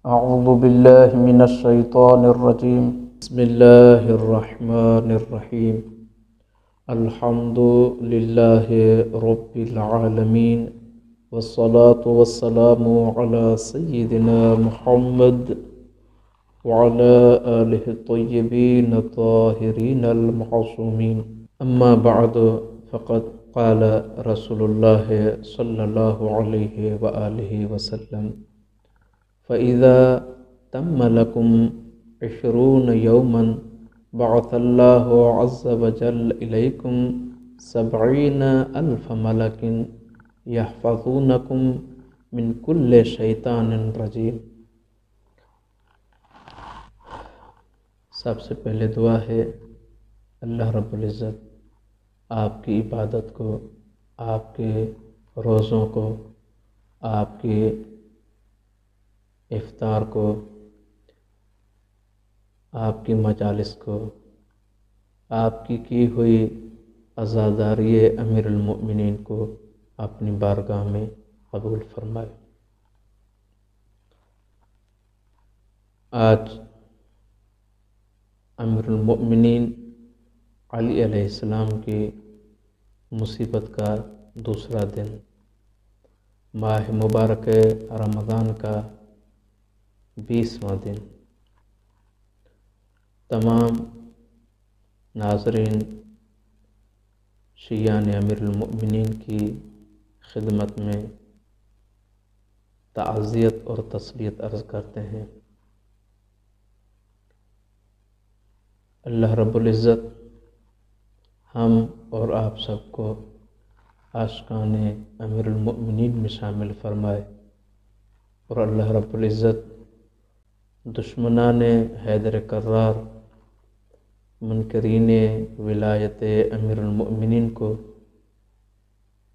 أعوذ بالله من الشيطان الرجيم. بسم الله الرحمن الرحيم. الحمد لله رب العالمين، والصلاة والسلام على سيدنا محمد وعلى آله الطيبين الطاهرين المعصومين. أما بعد، فقد قال رسول الله صلى الله عليه وآله وسلم: فإذا تم لكم 20 يوما بعث الله عز وجل إليكم 70,000 ملك يحفظونكم من كل شيطان رجيم. سب سے پہلے دعا ہے اللہ رب العزت آپ کی عبادت کو، آپ کے روزوں کو، آپ کے افطار کو، آپ کی مجالس کو، آپ کی ہوئی عزاداری امیر المؤمنین کو اپنی بارگاہ میں قبول فرمائے۔ آج امیر المؤمنین علی علیہ السلام کی مصیبت کا دوسرا دن، ماہ مبارک رمضان کا 20واں دن۔ تمام ناظرین شیعان امیر المؤمنین کی خدمت میں تعزیت اور تسلیت عرض کرتے ہیں۔ اللہ رب العزت ہم اور آپ سب کو عاشقان امیر المؤمنین میں شامل فرمائے، اور اللہ رب العزت دشمنان حیدر کرار، منکرین ولایت امیر المؤمنین کو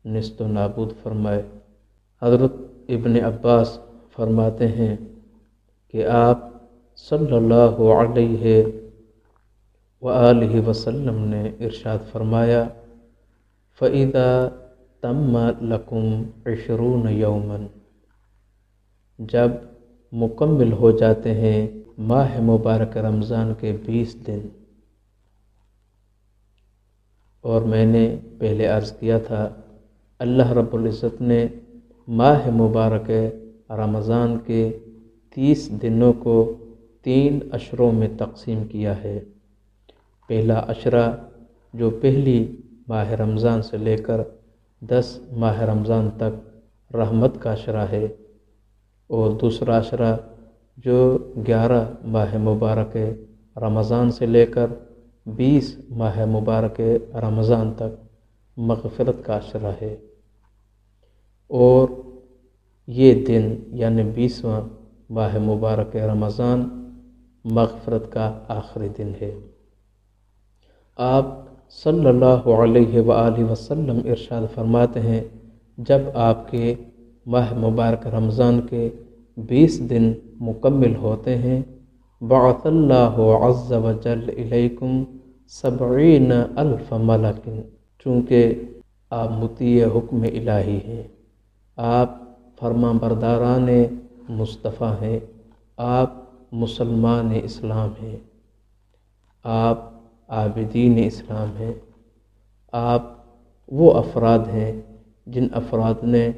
نیست و نابود فرمائے۔ حضرت ابن عباس فرماتے ہیں کہ آپ صلی اللہ علیہ وآلہ وسلم نے ارشاد فرمایا: فَإِذَا تَمَّ لَكُمْ 20 يَوْمًا، جب مکمل ہو جاتے ہیں ماہ مبارک رمضان کے 20 دن۔ اور میں نے پہلے عرض کیا تھا، اللہ رب العزت نے ماہ مبارک رمضان کے 30 دنوں کو 3 عشروں میں تقسیم کیا ہے۔ پہلا عشرہ جو پہلی ماہ رمضان سے لے کر 10 ماہ رمضان تک رحمت کا عشرہ ہے، اور دوسرا عشرہ جو 11 ماہ مبارک رمضان سے لے کر 20 ماہ مبارک رمضان تک مغفرت کا عشرہ ہے، اور یہ دن یعنی 20واں ماہ مبارک رمضان مغفرت کا آخری دن ہے۔ آپ صلی اللہ علیہ وآلہ وسلم ارشاد فرماتے ہیں، جب آپ کے ماہ مبارک رمضان کے 20 دن مکمل ہوتے ہیں، بعث اللہ عز وجل الیکم 70,000 ملک، چونکہ آپ مطیع حکم الہی ہیں، آپ فرما برداران مصطفیٰ ہیں، آپ مسلمان اسلام ہیں، آپ عابدین اسلام ہیں، آپ وہ افراد ہیں جن افراد نے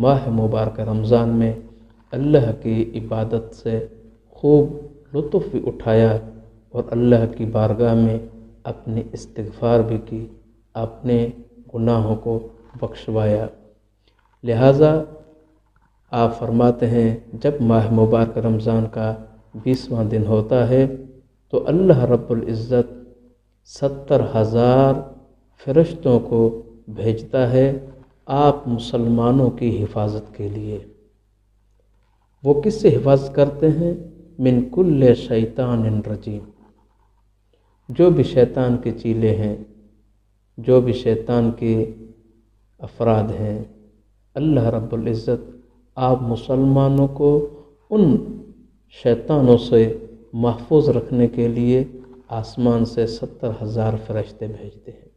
ماہ مبارک رمضان میں اللہ کی عبادت سے خوب لطف بھی اٹھایا، اور اللہ کی بارگاہ میں اپنی استغفار بھی کی، اپنے گناہوں کو بخشوایا۔ لہٰذا آپ فرماتے ہیں، جب ماہ مبارک رمضان کا 20واں دن ہوتا ہے تو اللہ رب العزت 70,000 فرشتوں کو بھیجتا ہے آپ مسلمانوں کی حفاظت کے لیے۔ وہ کس سے حفاظت کرتے ہیں؟ من کل شیطان رجیم، جو بھی شیطان کے چیلے ہیں، جو بھی شیطان کے افراد ہیں، اللہ رب العزت آپ مسلمانوں کو ان شیطانوں سے محفوظ رکھنے کے لیے آسمان سے 70,000 فرشتے بھیجتے ہیں۔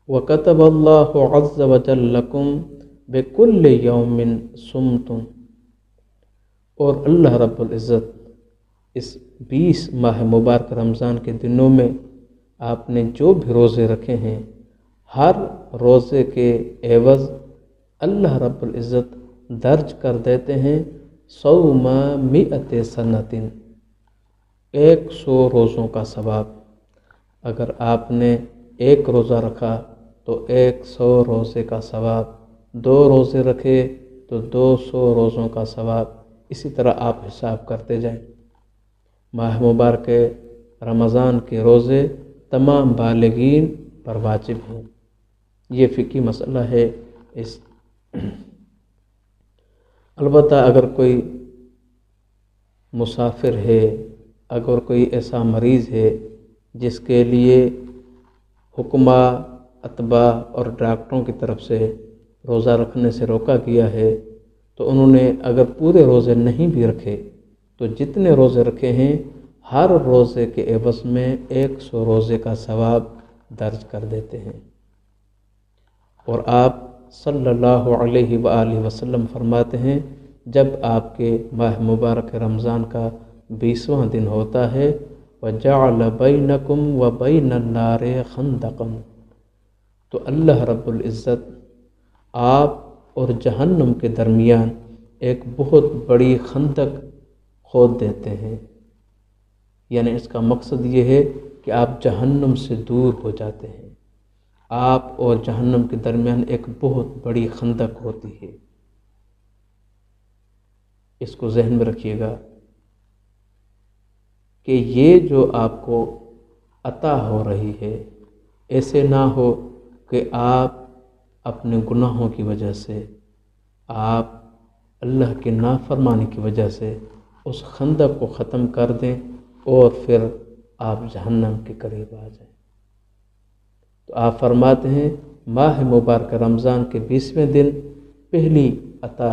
وَكَتَبَ اللَّهُ عَزَّ وَجَلَّ لَكُمْ بِكُلِّ يَوْمٍ صُمْتٌ، اور اللہ رب العزت اس 20 ماہ مبارک رمضان کے دنوں میں آپ نے جو بھی روزے رکھے ہیں، ہر روزے کے عوض اللہ رب العزت درج کر دیتے ہیں 100 سنتن، 100 روزوں کا ثواب۔ اگر آپ نے ایک روزہ رکھا تو 100 روزے کا ثواب، 2 روزے رکھے تو 200 روزوں کا ثواب، اسی طرح آپ حساب کرتے جائیں۔ ماہ مبارک رمضان کے روزے تمام بالغین پر واجب ہیں، یہ فقہی مسئلہ ہے۔ البتہ اگر کوئی مسافر ہے، اگر کوئی ایسا مریض ہے جس کے لیے حکمہ، اتباع اور ڈاکٹروں کی طرف سے روزہ رکھنے سے روکا گیا ہے، تو انہوں نے اگر پورے روزے نہیں بھی رکھے تو جتنے روزے رکھے ہیں ہر روزے کے عوض میں 100 روزے کا ثواب درج کر دیتے ہیں۔ اور آپ صلی اللہ علیہ وآلہ وسلم فرماتے ہیں، جب آپ کے ماہ مبارک رمضان کا 20واں دن ہوتا ہے وَجَعَلَ بَيْنَكُمْ وَبَيْنَ النَّارِ خَنْدَقًا، تو اللہ رب العزت آپ اور جہنم کے درمیان ایک بہت بڑی خندق کھود دیتے ہیں۔ یعنی اس کا مقصد یہ ہے کہ آپ جہنم سے دور ہو جاتے ہیں، آپ اور جہنم کے درمیان ایک بہت بڑی خندق ہوتی ہے۔ اس کو ذہن میں رکھیے گا کہ یہ جو آپ کو عطا ہو رہی ہے، ایسے نہ ہو کہ آپ اپنے گناہوں کی وجہ سے، آپ اللہ کی نافرمانی کی وجہ سے اس خندق کو ختم کر دیں اور پھر آپ جہنم کے قریب آ جائیں۔ تو آپ فرماتے ہیں ماہ مبارک رمضان کے 20ویں دن پہلی عطا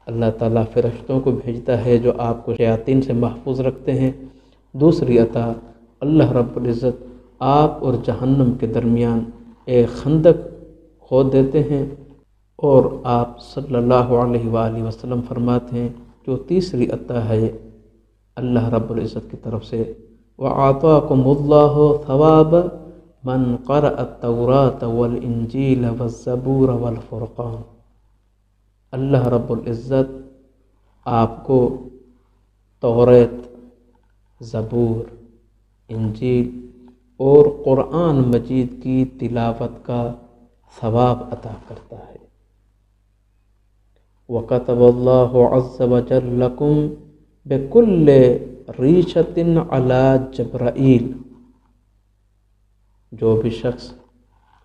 اللہ تعالیٰ فرشتوں کو بھیجتا ہے جو آپ کو شیاطین سے محفوظ رکھتے ہیں۔ دوسری عطا اللہ رب العزت آپ اور جہنم کے درمیان ایک خندق کھود دیتے ہیں۔ اور آپ صلی اللہ علیہ وآلہ وسلم فرماتے ہیں جو تیسری عطا ہے اللہ رب العزت کی طرف سے، وَأَعْطَاكُمُ اللَّهُ ثَوَابَ مَنْ قَرَأَ التَّوْرَاةَ وَالْإِنْجِيلَ وَالزَّبُورَ وَالْفُرْقَانَ، اللہ رب العزت آپ کو توریت، زبور، انجیل اور قرآن مجید کی تلاوت کا ثواب عطا کرتا ہے۔ وَكَتَبَ اللَّهُ عَزَّ وَجَلَّ لَكُمْ بِكُلِّ رِيشَةٍ عَلَى جبرائیل، جو بھی شخص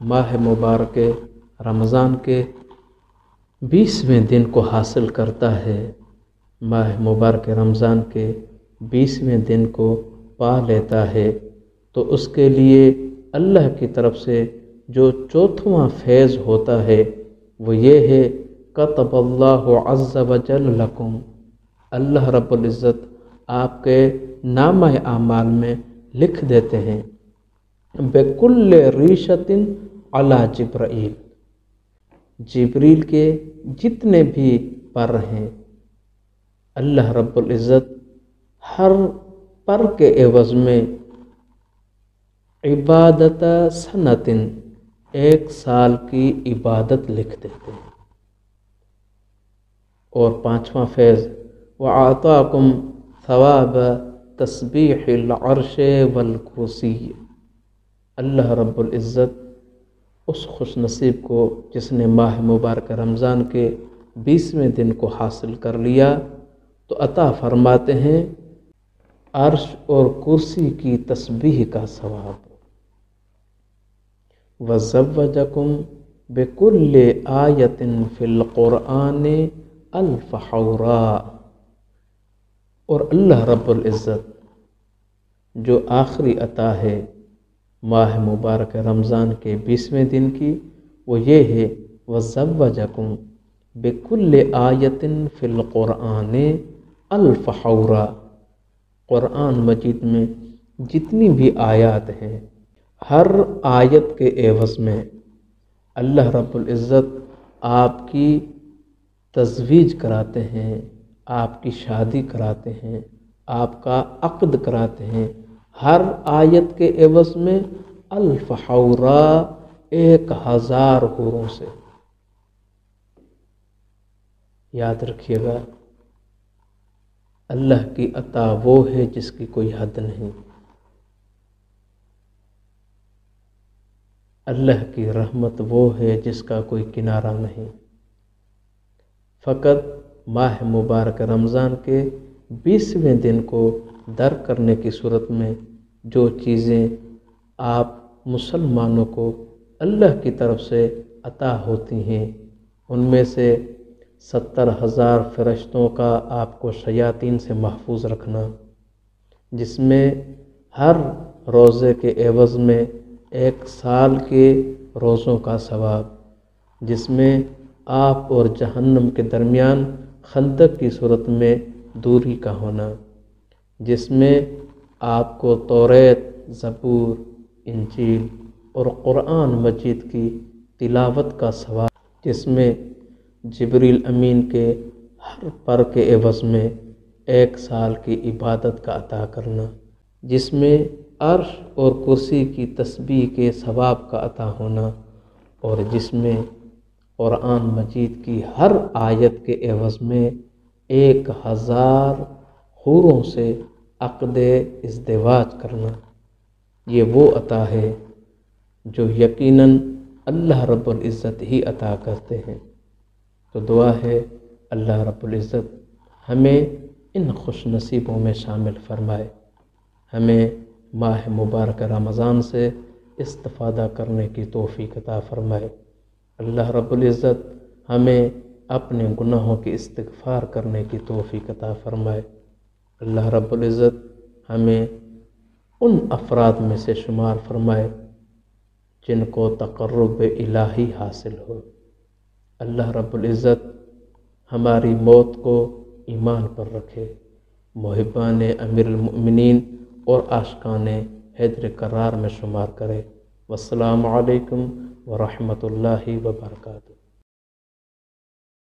ماہ مبارک رمضان کے 20ویں دن کو حاصل کرتا ہے، ماہ مبارک رمضان کے 20ویں دن کو پا لیتا ہے، تو اس کے لیے اللہ کی طرف سے جو چوتھواں فیض ہوتا ہے وہ یہ ہے کتب اللہ عز وجل لکم، اللہ رب العزت آپ کے نامہ اعمال میں لکھ دیتے ہیں بکل ریشۃ علی جبرائیل، جبریل کے جتنے بھی پر ہیں، اللہ رب العزت ہر پر کے عوض میں عبادت سنتن، 1 سال کی عبادت لکھ دیتے ہیں۔ اور 5واں فیض وَأَعْطَاكُمْ ثَوَابَ تسبیح العرش والکرسی، اللہ رب العزت اس خوش نصیب کو جس نے ماہ مبارک رمضان کے 20ویں دن کو حاصل کر لیا تو عطا فرماتے ہیں عرش اور کرسی کی تسبیح کا ثواب۔ وَزَوَّجَكُمْ بِكُلِّ آیَةٍ فِی الْقُرْآنِ أَلْفَ حَوْرَاء، اور اللہ رب العزت جو آخری عطا ہے ماہ مبارک رمضان کے 20ویں دن کی، وہ یہ ہے وَزَوَّجَكُمْ بِكُلِّ آیَةٍ فِی الْقُرْآنِ أَلْفَ حَوْرَاء، قرآن مجید میں جتنی بھی آیات ہیں ہر آیت کے عوض میں اللہ رب العزت آپ کی تزویج کراتے ہیں، آپ کی شادی کراتے ہیں، آپ کا عقد کراتے ہیں، ہر آیت کے عوض میں 1000 حورا، 1000 حوروں سے۔ یاد رکھیے گا، اللہ کی عطا وہ ہے جس کی کوئی حد نہیں، اللہ کی رحمت وہ ہے جس کا کوئی کنارہ نہیں۔ فقط ماہ مبارک رمضان کے 20ویں دن کو درک کرنے کی صورت میں جو چیزیں آپ مسلمانوں کو اللہ کی طرف سے عطا ہوتی ہیں، ان میں سے 70,000 فرشتوں کا آپ کو شیاطین سے محفوظ رکھنا، جس میں ہر روزے کے عوض میں 1 سال کے روزوں کا ثواب، جس میں آپ اور جہنم کے درمیان خندق کی صورت میں دوری کا ہونا، جس میں آپ کو توریت، زبور، انجیل اور قرآن مجید کی تلاوت کا ثواب، جس میں جبریل امین کے ہر پر کے عوض میں 1 سال کی عبادت کا عطا کرنا، جس میں عرش اور کرسی کی تسبیح کے ثواب کا عطا ہونا، اور جس میں قرآن مجید کی ہر آیت کے عوض میں 1000 حوروں سے عقد ازدواج کرنا۔ یہ وہ عطا ہے جو یقیناً اللہ رب العزت ہی عطا کرتے ہیں۔ تو دعا ہے اللہ رب العزت ہمیں ان خوش نصیبوں میں شامل فرمائے، ہمیں ماہ مبارک رمضان سے استفادہ کرنے کی توفیق عطا فرمائے۔ اللہ رب العزت ہمیں اپنے گناہوں کی استغفار کرنے کی توفیق عطا فرمائے۔ اللہ رب العزت ہمیں ان افراد میں سے شمار فرمائے جن کو تقرب الہی حاصل ہو۔ اللہ رب العزت ہماری موت کو ایمان پر رکھے، محبان امیر المؤمنین اور عاشقان حیدر کرار میں شمار کرے۔ والسلام علیکم ورحمۃ اللہ وبرکاتہ۔